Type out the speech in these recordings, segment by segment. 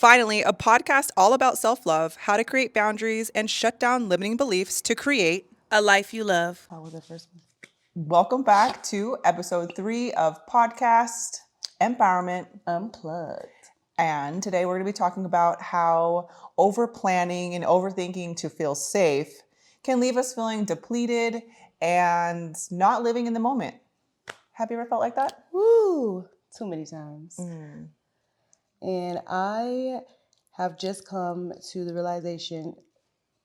Finally, a podcast all about self-love, how to create boundaries and shut down limiting beliefs to create a life you love. What was the first one? Welcome back to episode 3 of podcast Empowerment Unplugged. And today we're going to be talking about how overplanning and overthinking to feel safe can leave us feeling depleted and not living in the moment. Have you ever felt like that? Woo! Too many times. And I have just come to the realization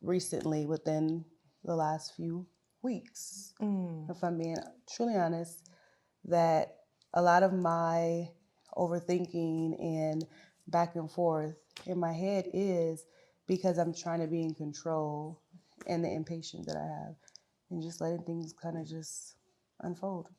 recently within the last few weeks, if I'm being truly honest, that a lot of my overthinking and back and forth in my head is because I'm trying to be in control and the impatience that I have and just letting things kind of just unfold.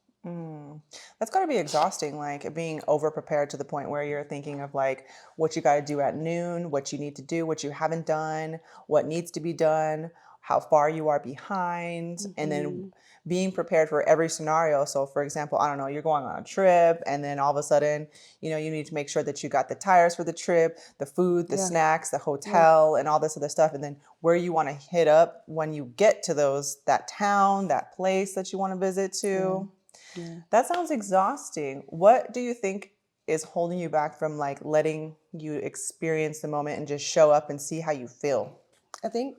That's got to be exhausting, like being over prepared to the point where you're thinking of like what you got to do at noon, what you need to do, what you haven't done, what needs to be done, how far you are behind, and then being prepared for every scenario. So for example, I don't know, you're going on a trip and then all of a sudden, you need to make sure that you got the tires for the trip, the food, the snacks, the hotel, and all this other stuff. And then where you want to hit up when you get to that town, that place that you want to visit to. Yeah. That sounds exhausting. What do you think is holding you back from like letting you experience the moment and just show up and see how you feel? I think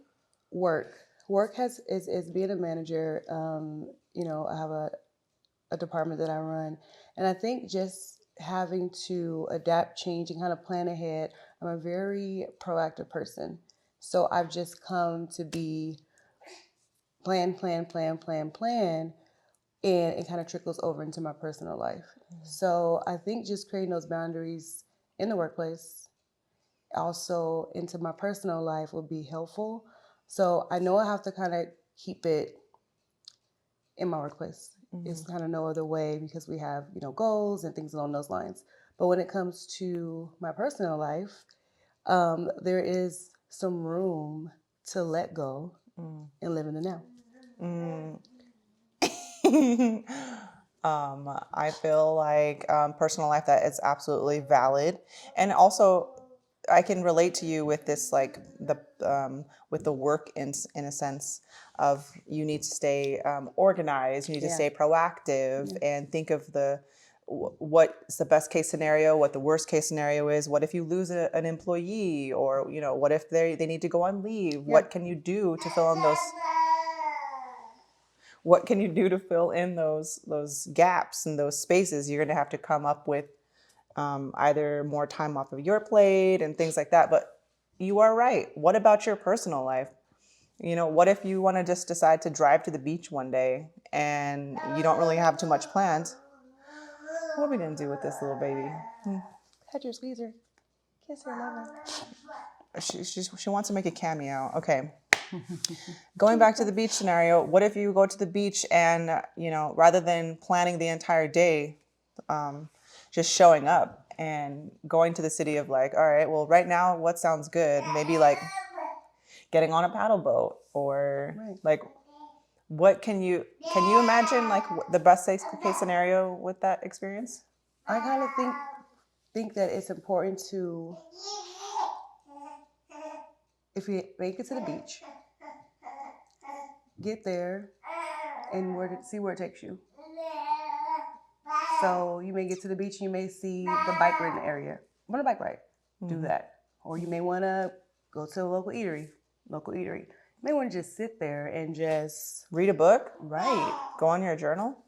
work is being a manager. I have a department that I run, and I think just having to adapt, change, and kind of plan ahead. I'm a very proactive person, so I've just come to be plan. And it kind of trickles over into my personal life. So I think just creating those boundaries in the workplace, also into my personal life, will be helpful. So I know I have to kind of keep it in my workplace. It's kind of no other way because we have, goals and things along those lines. But when it comes to my personal life, there is some room to let go and live in the now. I feel like personal life, that is absolutely valid. And also I can relate to you with this, like with the work in a sense of you need to stay organized, you need to stay proactive and think of what's the best case scenario, what the worst case scenario is, what if you lose an employee, or what if they need to go on leave, what can you do to fill in those gaps and those spaces? You're going to have to come up with either more time off of your plate and things like that. But you are right. What about your personal life? What if you want to just decide to drive to the beach one day and you don't really have too much planned? What are we going to do with this little baby? Pet her, squeeze her, kiss her, love her. She wants to make a cameo. Okay. Going back to the beach scenario, what if you go to the beach and, rather than planning the entire day, just showing up and going to the city of like, all right, well, right now, what sounds good? Maybe like getting on a paddle boat or like, what can you imagine like the best case scenario with that experience? I kind of think that it's important to, if you make it to the beach, get there and see where it takes you. So you may get to the beach and you may see the bike riding area. Want a bike ride? Do that. Or you may want to go to a local eatery. You may want to just sit there and just read a book. Right. Go on your journal.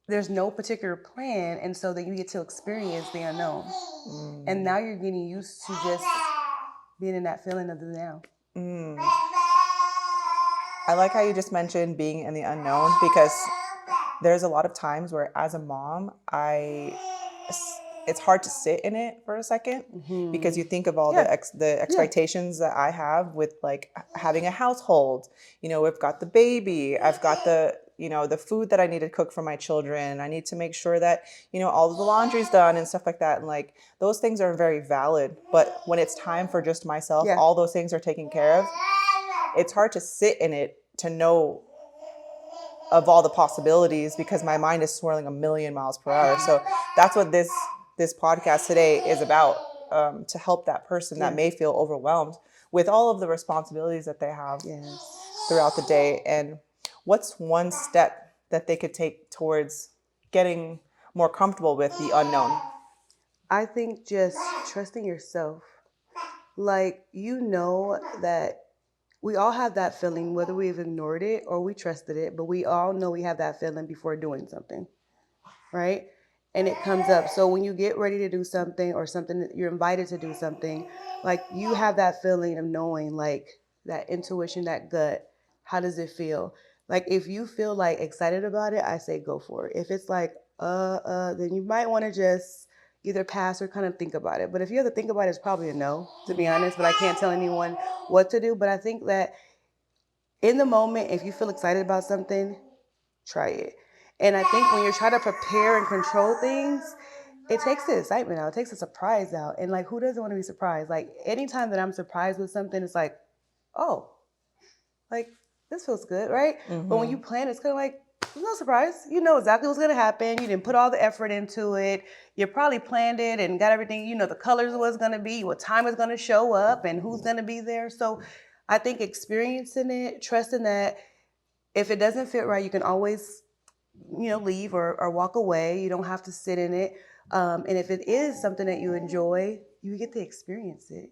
There's no particular plan, and so then you get to experience the unknown. And now you're getting used to just being in that feeling of the now. I like how you just mentioned being in the unknown, because there's a lot of times where as a mom, it's hard to sit in it for a second because you think of all the expectations that I have with like having a household. We've got the baby, I've got the food that I need to cook for my children. I need to make sure that, all of the laundry's done and stuff like that. And like those things are very valid. But when it's time for just myself, all those things are taken care of. It's hard to sit in it to know of all the possibilities because my mind is swirling a million miles per hour. So that's what this podcast today is about. to help that person that Yeah. may feel overwhelmed with all of the responsibilities that they have Yes. throughout the day. And what's one step that they could take towards getting more comfortable with the unknown? I think just trusting yourself. Like, you know that we all have that feeling, whether we've ignored it or we trusted it, but we all know we have that feeling before doing something, right? And it comes up. So when you get ready to do something or something, you're invited to do something, like you have that feeling of knowing, like that intuition, that gut. How does it feel? Like if you feel like excited about it, I say go for it. If it's like, then you might want to just either pass or kind of think about it. But if you have to think about it, it's probably a no, to be honest. But I can't tell anyone what to do. But I think that in the moment, if you feel excited about something, try it. And I think when you're trying to prepare and control things, it takes the excitement out. It takes the surprise out. And like, who doesn't want to be surprised? Like, anytime that I'm surprised with something, it's like, oh, like this feels good, right? But when you plan, it's kind of like, there's no surprise. You know exactly what's going to happen. You didn't put all the effort into it. You probably planned it and got everything. You know the colors was going to be, what time it's going to show up, and who's going to be there. So I think experiencing it, trusting that if it doesn't fit right, you can always, leave or walk away. You don't have to sit in it. And if it is something that you enjoy, you get to experience it.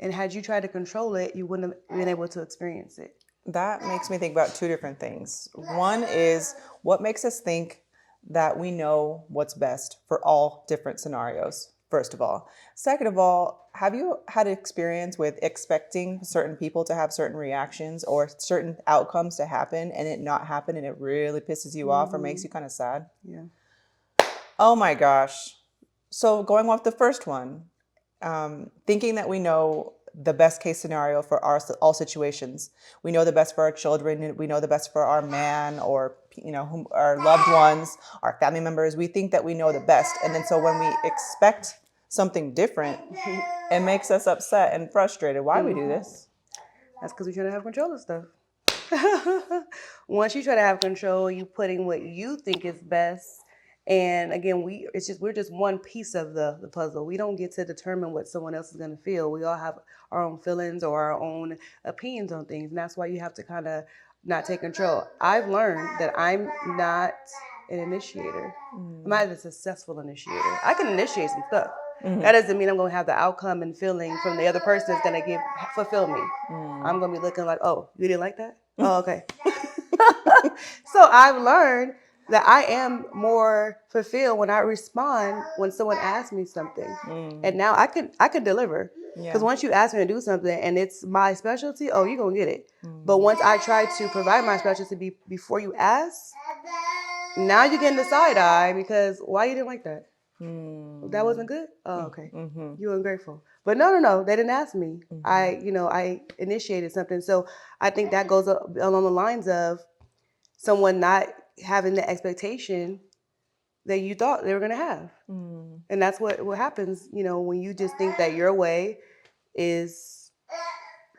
And had you tried to control it, you wouldn't have been able to experience it. That makes me think about two different things. One is what makes us think that we know what's best for all different scenarios, first of all. Second of all, have you had experience with expecting certain people to have certain reactions or certain outcomes to happen and it not happen and it really pisses you off or makes you kind of sad? Yeah. Oh my gosh. So going off the first one, thinking that we know the best case scenario for all situations. We know the best for our children. We know the best for our man or our loved ones, our family members. We think that we know the best, and then so when we expect something different, it makes us upset and frustrated. Why we do this? That's because we're trying to have control of stuff. Once you try to have control, you put in what you think is best. And again, we're just one piece of the puzzle. We don't get to determine what someone else is going to feel. We all have our own feelings or our own opinions on things, and that's why you have to kind of not take control. I've learned that I'm not an initiator. I'm not a successful initiator. I can initiate some stuff. That doesn't mean I'm going to have the outcome and feeling from the other person that's going to fulfill me. I'm going to be looking like, oh, you didn't like that? Oh, okay. So I've learned that I am more fulfilled when I respond when someone asks me something. And now I could deliver. Because once you ask me to do something and it's my specialty, oh, you're going to get it. But once I try to provide my specialty before you ask, now you're getting the side eye because why you didn't like that? That wasn't good? Oh, okay. You're ungrateful. But no, they didn't ask me. I initiated something. So I think that goes along the lines of someone not having the expectation that you thought they were going to have. And that's what happens, when you just think that your way is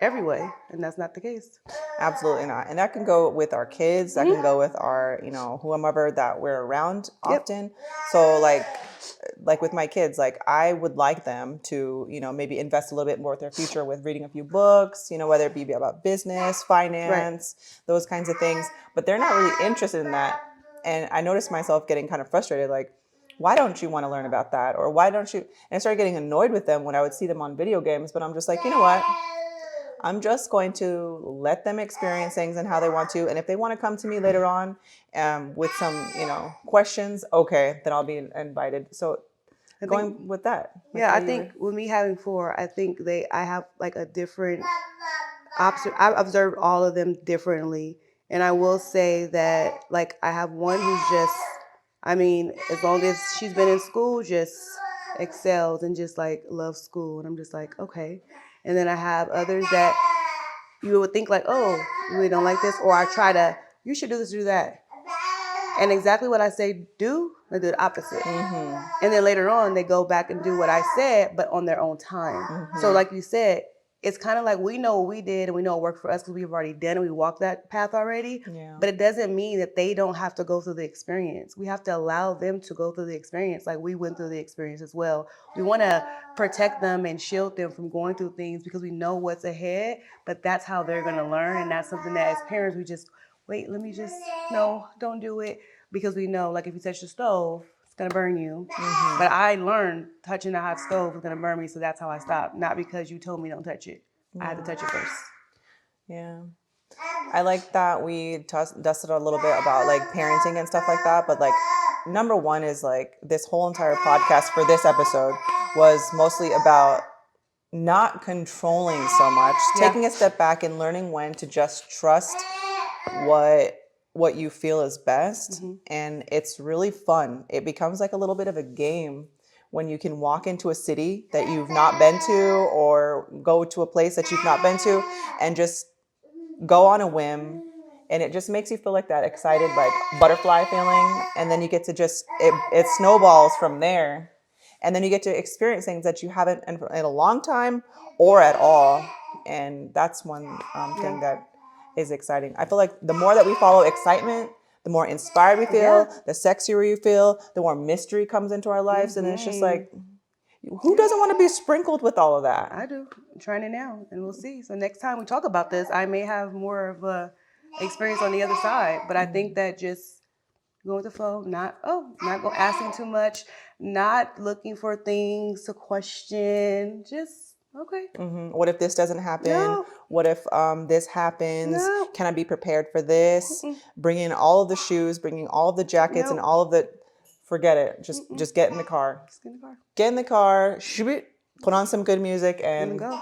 every way, and that's not the case. Absolutely not. And that can go with our kids. That can go with our, whomever that we're around often. So like with my kids, like I would like them to, maybe invest a little bit more with their future with reading a few books, whether it be about business, finance, those kinds of things. But they're not really interested in that. And I noticed myself getting kind of frustrated, like, why don't you want to learn about that? Or why don't you? And I started getting annoyed with them when I would see them on video games. But I'm just like, you know what? I'm just going to let them experience things and how they want to. And if they want to come to me later on with some, questions, okay, then I'll be invited. So going with that. Like I think with me having 4, I think I have like a different I've observed all of them differently. And I will say that like I have one who's just, as long as she's been in school, just excels and just like loves school. And I'm just like, okay. And then I have others that you would think like, oh, you really don't like this? Or I try to, you should do this, do that. And exactly what I say do, they do the opposite. And then later on, they go back and do what I said, but on their own time. So like you said, it's kind of like we know what we did and we know it worked for us because we've already done it. We walked that path already. Yeah. But it doesn't mean that they don't have to go through the experience. We have to allow them to go through the experience like we went through the experience as well. We want to protect them and shield them from going through things because we know what's ahead, but that's how they're going to learn. And that's something that as parents, we just, wait, let me just, no, don't do it. Because we know, like if you touch the stove, it's gonna burn you. Mm-hmm. But I learned touching the hot stove is gonna burn me, so that's how I stopped. Not because you told me don't touch it. I had to touch it first. Yeah. I like that we dusted a little bit about like parenting and stuff like that. But like, number one is like this whole entire podcast for this episode was mostly about not controlling so much, taking a step back and learning when to just trust what you feel is best. And it's really fun. It becomes like a little bit of a game when you can walk into a city that you've not been to or go to a place that you've not been to and just go on a whim, and it just makes you feel like that excited like butterfly feeling, and then you get to just it snowballs from there, and then you get to experience things that you haven't in a long time or at all. And that's one thing that is exciting. I feel like the more that we follow excitement, the more inspired we feel, the sexier you feel, the more mystery comes into our lives. And it's just like, who doesn't want to be sprinkled with all of that? I do. I'm trying it now, and we'll see. So next time we talk about this, I may have more of a experience on the other side. But I think that just going with the flow, not asking too much, not looking for things to question. Just okay. What if this doesn't happen? No. What if this happens? No. Can I be prepared for this? Bringing all of the shoes, bringing all of the jackets, and all of the. Forget it. Just get in the car. Just get in the car. Get in the car. Put on some good music and go.